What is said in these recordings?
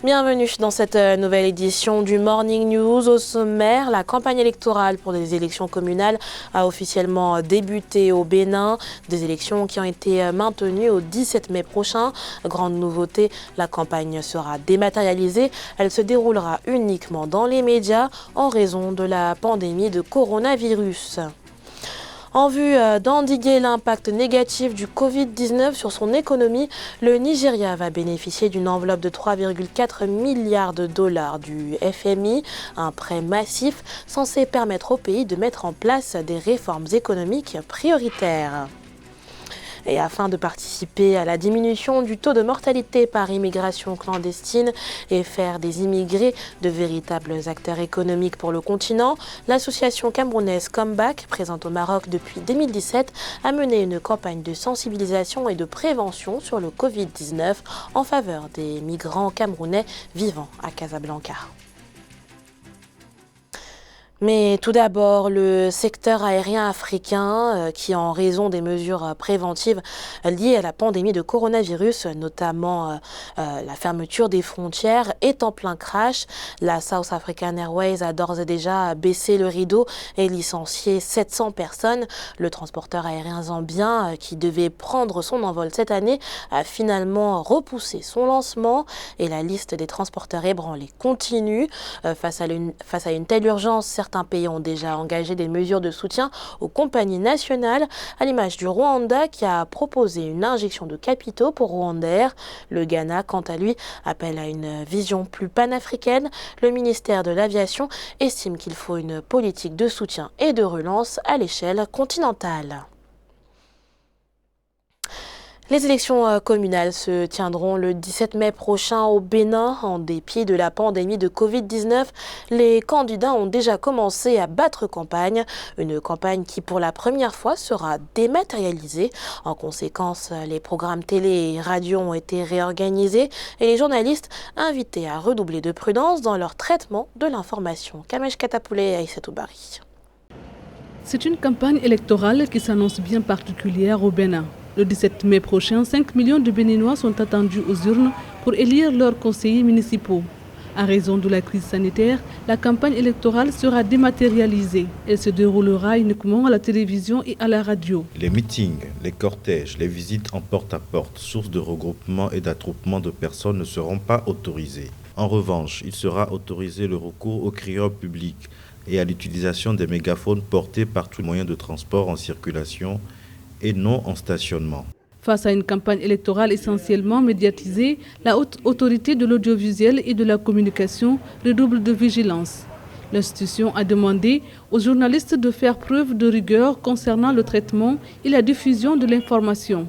Bienvenue dans cette nouvelle édition du Morning News. Au sommaire, la campagne électorale pour les élections communales a officiellement débuté au Bénin. Des élections qui ont été maintenues au 17 mai prochain. Grande nouveauté, la campagne sera dématérialisée. Elle se déroulera uniquement dans les médias en raison de la pandémie de coronavirus. En vue d'endiguer l'impact négatif du Covid-19 sur son économie, le Nigeria va bénéficier d'une enveloppe de 3,4 milliards de dollars du FMI, un prêt massif censé permettre au pays de mettre en place des réformes économiques prioritaires. Et afin de participer à la diminution du taux de mortalité par immigration clandestine et faire des immigrés de véritables acteurs économiques pour le continent, l'association camerounaise Comeback, présente au Maroc depuis 2017, a mené une campagne de sensibilisation et de prévention sur le Covid-19 en faveur des migrants camerounais vivant à Casablanca. Mais tout d'abord, le secteur aérien africain qui, en raison des mesures préventives liées à la pandémie de coronavirus, notamment la fermeture des frontières, est en plein crash. La South African Airways a d'ores et déjà baissé le rideau et licencié 700 personnes. Le transporteur aérien zambien, qui devait prendre son envol cette année, a finalement repoussé son lancement et la liste des transporteurs ébranlés continue. Face à une telle urgence, certains pays ont déjà engagé des mesures de soutien aux compagnies nationales, à l'image du Rwanda qui a proposé une injection de capitaux pour Rwandair. Le Ghana, quant à lui, appelle à une vision plus panafricaine. Le ministère de l'Aviation estime qu'il faut une politique de soutien et de relance à l'échelle continentale. Les élections communales se tiendront le 17 mai prochain au Bénin. En dépit de la pandémie de Covid-19, les candidats ont déjà commencé à battre campagne. Une campagne qui, pour la première fois, sera dématérialisée. En conséquence, les programmes télé et radio ont été réorganisés et les journalistes invités à redoubler de prudence dans leur traitement de l'information. Kamesh Katapoulé et Aïssatou Bari. C'est une campagne électorale qui s'annonce bien particulière au Bénin. Le 17 mai prochain, 5 millions de Béninois sont attendus aux urnes pour élire leurs conseillers municipaux. À raison de la crise sanitaire, la campagne électorale sera dématérialisée. Elle se déroulera uniquement à la télévision et à la radio. Les meetings, les cortèges, les visites en porte-à-porte, source de regroupement et d'attroupement de personnes ne seront pas autorisés. En revanche, il sera autorisé le recours aux crieurs publics et à l'utilisation des mégaphones portés par tous les moyens de transport en circulation et non en stationnement. Face à une campagne électorale essentiellement médiatisée, la haute autorité de l'audiovisuel et de la communication redouble de vigilance. L'institution a demandé aux journalistes de faire preuve de rigueur concernant le traitement et la diffusion de l'information.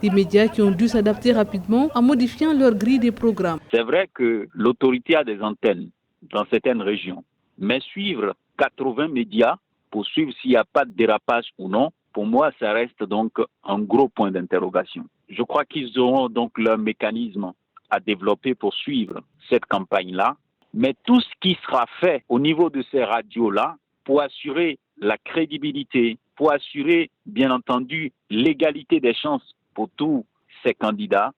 Des médias qui ont dû s'adapter rapidement en modifiant leur grille des programmes. C'est vrai que l'autorité a des antennes dans certaines régions, mais suivre 80 médias pour suivre s'il n'y a pas de dérapage ou non, pour moi, ça reste donc un gros point d'interrogation. Je crois qu'ils auront donc leur mécanisme à développer pour suivre cette campagne-là. Mais tout ce qui sera fait au niveau de ces radios-là pour assurer la crédibilité, pour assurer, bien entendu, l'égalité des chances pour tous ces candidats,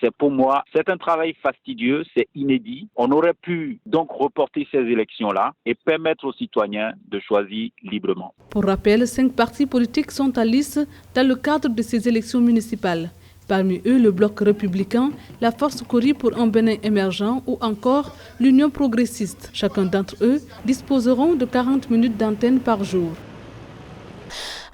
c'est pour moi, c'est un travail fastidieux, c'est inédit. On aurait pu donc reporter ces élections-là et permettre aux citoyens de choisir librement. Pour rappel, 5 partis politiques sont à lice dans le cadre de ces élections municipales. Parmi eux, le Bloc républicain, la Force Kori pour un Bénin émergent ou encore l'Union progressiste. Chacun d'entre eux disposeront de 40 minutes d'antenne par jour.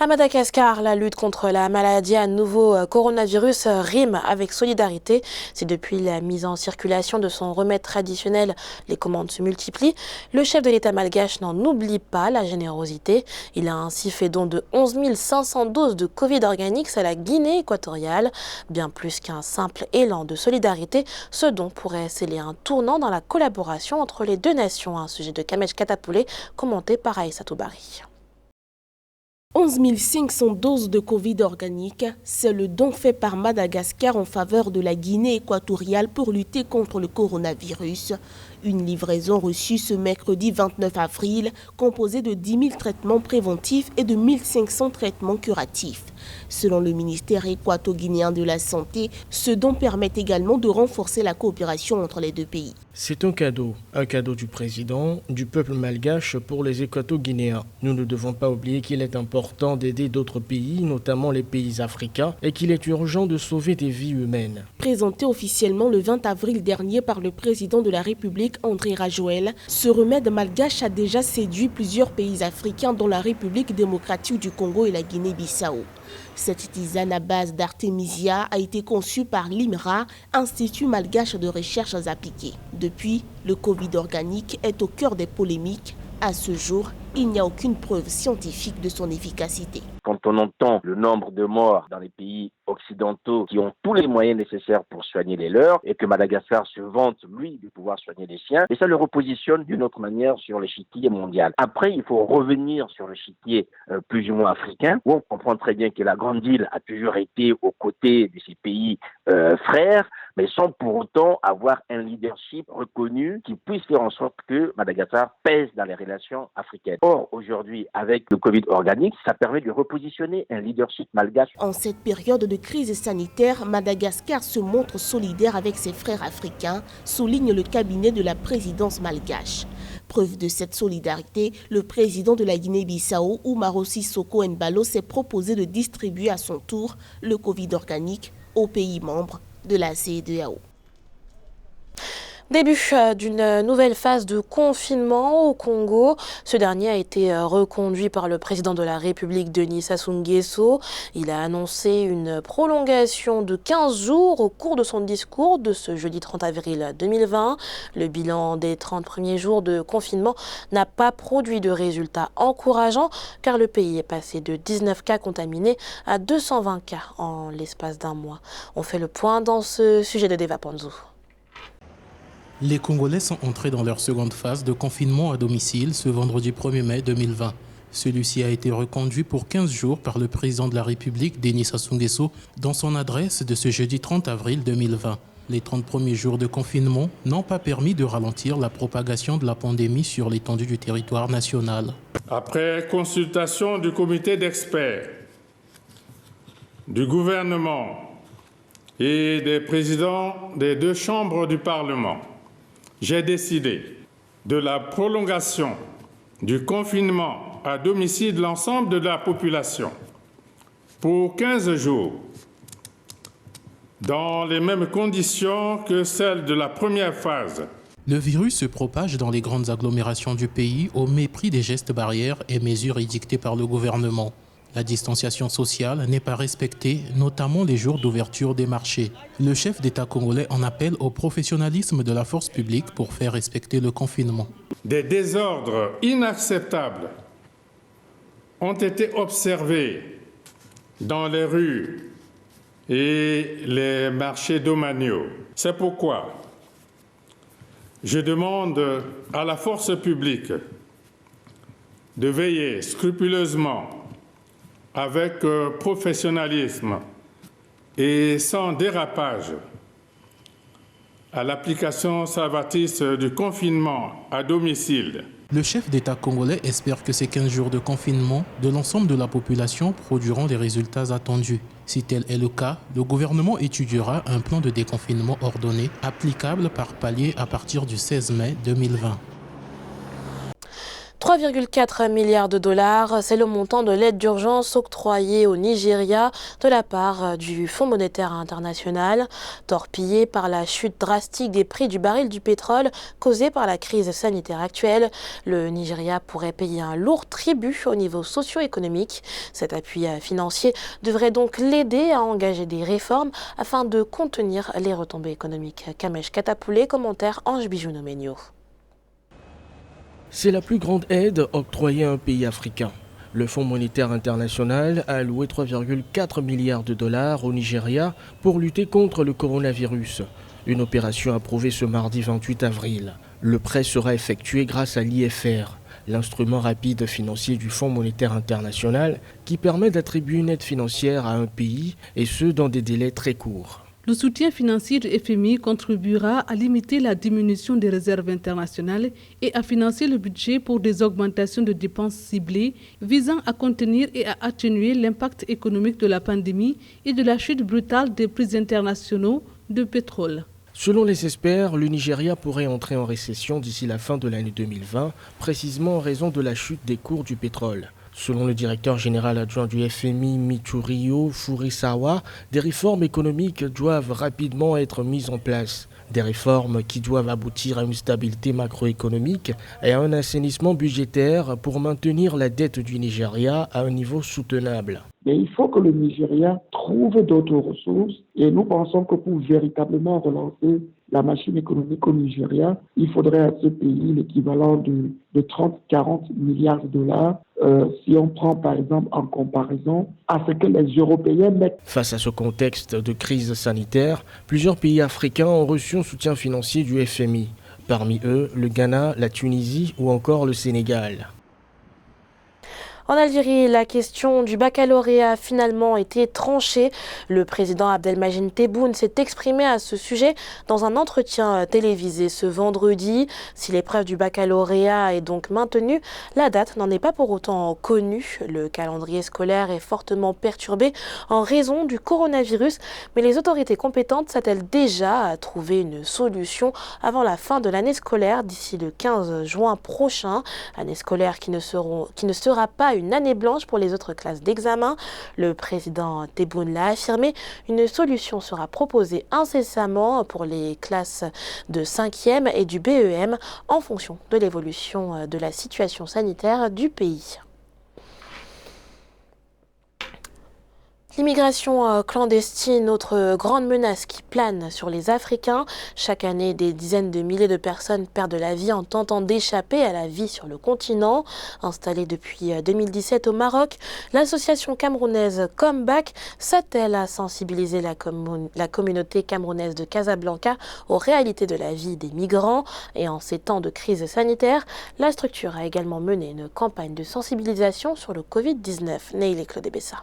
À Madagascar, la lutte contre la maladie à nouveau coronavirus rime avec solidarité. C'est depuis la mise en circulation de son remède traditionnel, les commandes se multiplient. Le chef de l'État malgache n'en oublie pas la générosité. Il a ainsi fait don de 11 500 doses de Covid Organics à la Guinée équatoriale. Bien plus qu'un simple élan de solidarité, ce don pourrait sceller un tournant dans la collaboration entre les deux nations. Un sujet de Kamesh Katapoulé, commenté par Aïssatou Bari. 11 500 doses de Covid organique, c'est le don fait par Madagascar en faveur de la Guinée équatoriale pour lutter contre le coronavirus. Une livraison reçue ce mercredi 29 avril, composée de 10 000 traitements préventifs et de 1 500 traitements curatifs. Selon le ministère équato-guinéen de la Santé, ce don permet également de renforcer la coopération entre les deux pays. C'est un cadeau du président, du peuple malgache pour les Équato-Guinéens. Nous ne devons pas oublier qu'il est important d'aider d'autres pays, notamment les pays africains, et qu'il est urgent de sauver des vies humaines. Présenté officiellement le 20 avril dernier par le président de la République, André Rajoelina, ce remède malgache a déjà séduit plusieurs pays africains dont la République démocratique du Congo et la Guinée-Bissau. Cette tisane à base d'artémisia a été conçue par l'IMRA, Institut malgache de recherches appliquées. Depuis, le Covid organique est au cœur des polémiques. À ce jour, il n'y a aucune preuve scientifique de son efficacité. Quand on entend le nombre de morts dans les pays occidentaux qui ont tous les moyens nécessaires pour soigner les leurs et que Madagascar se vante, lui, de pouvoir soigner les siens, et ça le repositionne d'une autre manière sur l'échiquier mondial. Après, il faut revenir sur l'échiquier plus ou moins africain, où on comprend très bien que la Grande Île a toujours été aux côtés de ces pays frères, mais sans pour autant avoir un leadership reconnu qui puisse faire en sorte que Madagascar pèse dans les relations africaines. Or, aujourd'hui, avec le Covid organique, ça permet de repositionner un leadership malgache. En cette période de crise sanitaire, Madagascar se montre solidaire avec ses frères africains, souligne le cabinet de la présidence malgache. Preuve de cette solidarité, le président de la Guinée-Bissau, Umaro Sissoco Embalo, s'est proposé de distribuer à son tour le Covid organique aux pays membres de la CEDEAO. Début d'une nouvelle phase de confinement au Congo. Ce dernier a été reconduit par le président de la République, Denis Sassou Nguesso. Il a annoncé une prolongation de 15 jours au cours de son discours de ce jeudi 30 avril 2020. Le bilan des 30 premiers jours de confinement n'a pas produit de résultats encourageants car le pays est passé de 19 cas contaminés à 220 cas en l'espace d'un mois. On fait le point dans ce sujet de Deva Panzo. Les Congolais sont entrés dans leur seconde phase de confinement à domicile ce vendredi 1er mai 2020. Celui-ci a été reconduit pour 15 jours par le président de la République, Denis Sassou Nguesso, dans son adresse de ce jeudi 30 avril 2020. Les 30 premiers jours de confinement n'ont pas permis de ralentir la propagation de la pandémie sur l'étendue du territoire national. Après consultation du comité d'experts, du gouvernement et des présidents des deux chambres du Parlement, j'ai décidé de la prolongation du confinement à domicile de l'ensemble de la population pour 15 jours, dans les mêmes conditions que celles de la première phase. Le virus se propage dans les grandes agglomérations du pays au mépris des gestes barrières et mesures édictées par le gouvernement. La distanciation sociale n'est pas respectée, notamment les jours d'ouverture des marchés. Le chef d'État congolais en appelle au professionnalisme de la force publique pour faire respecter le confinement. Des désordres inacceptables ont été observés dans les rues et les marchés domaniaux. C'est pourquoi je demande à la force publique de veiller scrupuleusement avec professionnalisme et sans dérapage à l'application salvatrice du confinement à domicile. Le chef d'État congolais espère que ces 15 jours de confinement de l'ensemble de la population produiront les résultats attendus. Si tel est le cas, le gouvernement étudiera un plan de déconfinement ordonné applicable par palier à partir du 16 mai 2020. 3,4 milliards de dollars, c'est le montant de l'aide d'urgence octroyée au Nigeria de la part du Fonds monétaire international, torpillé par la chute drastique des prix du baril du pétrole causée par la crise sanitaire actuelle. Le Nigeria pourrait payer un lourd tribut au niveau socio-économique. Cet appui financier devrait donc l'aider à engager des réformes afin de contenir les retombées économiques. Kamesh Katapoulé, commentaire Ange Bijounomenio. C'est la plus grande aide octroyée à un pays africain. Le Fonds monétaire international a alloué 3,4 milliards de dollars au Nigeria pour lutter contre le coronavirus. Une opération approuvée ce mardi 28 avril. Le prêt sera effectué grâce à l'IFR, l'instrument rapide financier du Fonds monétaire international qui permet d'attribuer une aide financière à un pays et ce dans des délais très courts. Le soutien financier du FMI contribuera à limiter la diminution des réserves internationales et à financer le budget pour des augmentations de dépenses ciblées visant à contenir et à atténuer l'impact économique de la pandémie et de la chute brutale des prix internationaux de pétrole. Selon les experts, le Nigeria pourrait entrer en récession d'ici la fin de l'année 2020, précisément en raison de la chute des cours du pétrole. Selon le directeur général adjoint du FMI, Michirio Furusawa, des réformes économiques doivent rapidement être mises en place. Des réformes qui doivent aboutir à une stabilité macroéconomique et à un assainissement budgétaire pour maintenir la dette du Nigeria à un niveau soutenable. Mais il faut que le Nigeria trouve d'autres ressources et nous pensons que pour véritablement relancer la machine économique au Nigeria, il faudrait à ce pays l'équivalent de 30-40 milliards de dollars si on prend par exemple en comparaison à ce que les Européens mettent. Face à ce contexte de crise sanitaire, plusieurs pays africains ont reçu un soutien financier du FMI. Parmi eux, le Ghana, la Tunisie ou encore le Sénégal. En Algérie, la question du baccalauréat a finalement été tranchée. Le président Abdelmadjid Tebboune s'est exprimé à ce sujet dans un entretien télévisé ce vendredi. Si l'épreuve du baccalauréat est donc maintenue, la date n'en est pas pour autant connue. Le calendrier scolaire est fortement perturbé en raison du coronavirus, mais les autorités compétentes s'attellent déjà à trouver une solution avant la fin de l'année scolaire d'ici le 15 juin prochain. Année scolaire qui ne sera pas une année blanche pour les autres classes d'examen. Le président Tebboune l'a affirmé, une solution sera proposée incessamment pour les classes de 5e et du BEM en fonction de l'évolution de la situation sanitaire du pays. L'immigration clandestine, autre grande menace qui plane sur les Africains. Chaque année, des dizaines de milliers de personnes perdent la vie en tentant d'échapper à la vie sur le continent. Installée depuis 2017 au Maroc, l'association camerounaise Comeback s'attelle à sensibiliser la communauté camerounaise de Casablanca aux réalités de la vie des migrants. Et en ces temps de crise sanitaire, la structure a également mené une campagne de sensibilisation sur le Covid-19. Neil Claude Bessa.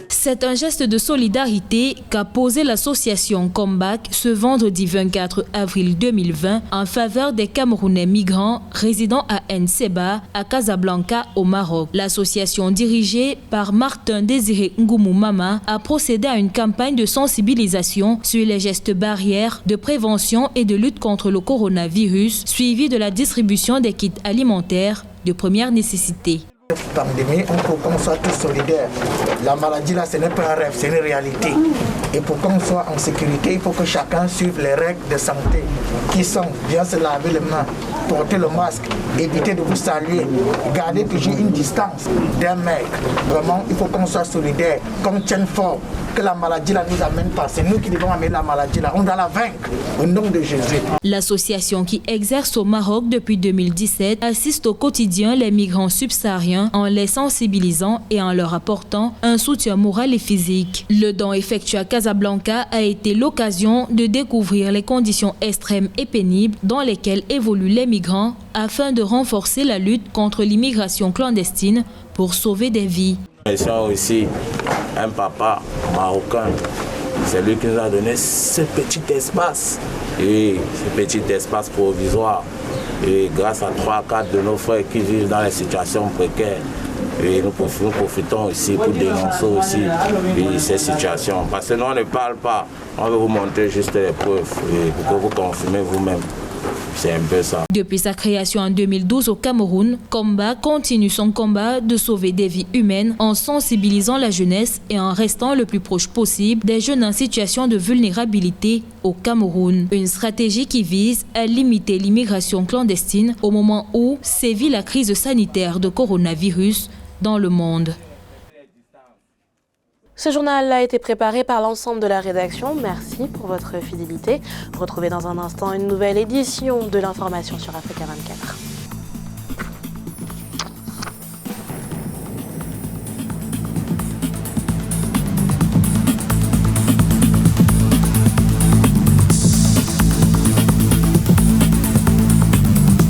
C'est un geste de solidarité qu'a posé l'association Comeback ce vendredi 24 avril 2020 en faveur des Camerounais migrants résidant à Nseba, à Casablanca, au Maroc. L'association dirigée par Martin Désiré Ngoumou Mama a procédé à une campagne de sensibilisation sur les gestes barrières de prévention et de lutte contre le coronavirus, suivie de la distribution des kits alimentaires de première nécessité. Cette pandémie, on faut qu'on soit tous solidaires. La maladie là, ce n'est pas un rêve, c'est une réalité. Et pour qu'on soit en sécurité, il faut que chacun suive les règles de santé qui sont bien se laver les mains, porter le masque, éviter de vous saluer, garder toujours une distance d'un mètre. Vraiment, il faut qu'on soit solidaires, qu'on tienne fort, que la maladie là nous amène pas. C'est nous qui devons amener la maladie là. On doit la vaincre au nom de Jésus. L'association qui exerce au Maroc depuis 2017 assiste au quotidien les migrants subsahariens en les sensibilisant et en leur apportant un soutien moral et physique. Le don effectué à Casablanca a été l'occasion de découvrir les conditions extrêmes et pénibles dans lesquelles évoluent les migrants afin de renforcer la lutte contre l'immigration clandestine pour sauver des vies. Ils sont aussi un papa marocain. C'est lui qui nous a donné ce petit espace. Et ce petit espace provisoire. Et grâce à 3-4 de nos frères qui vivent dans les situations précaires, et nous profitons aussi pour dénoncer aussi ces situations. Parce que nous on ne parle pas, on veut vous montrer juste les preuves pour que vous confirmez vous-même. C'est un peu ça. Depuis sa création en 2012 au Cameroun, Comeback continue son combat de sauver des vies humaines en sensibilisant la jeunesse et en restant le plus proche possible des jeunes en situation de vulnérabilité au Cameroun. Une stratégie qui vise à limiter l'immigration clandestine au moment où sévit la crise sanitaire de coronavirus dans le monde. Ce journal a été préparé par l'ensemble de la rédaction. Merci pour votre fidélité. Retrouvez dans un instant une nouvelle édition de l'information sur Africa 24.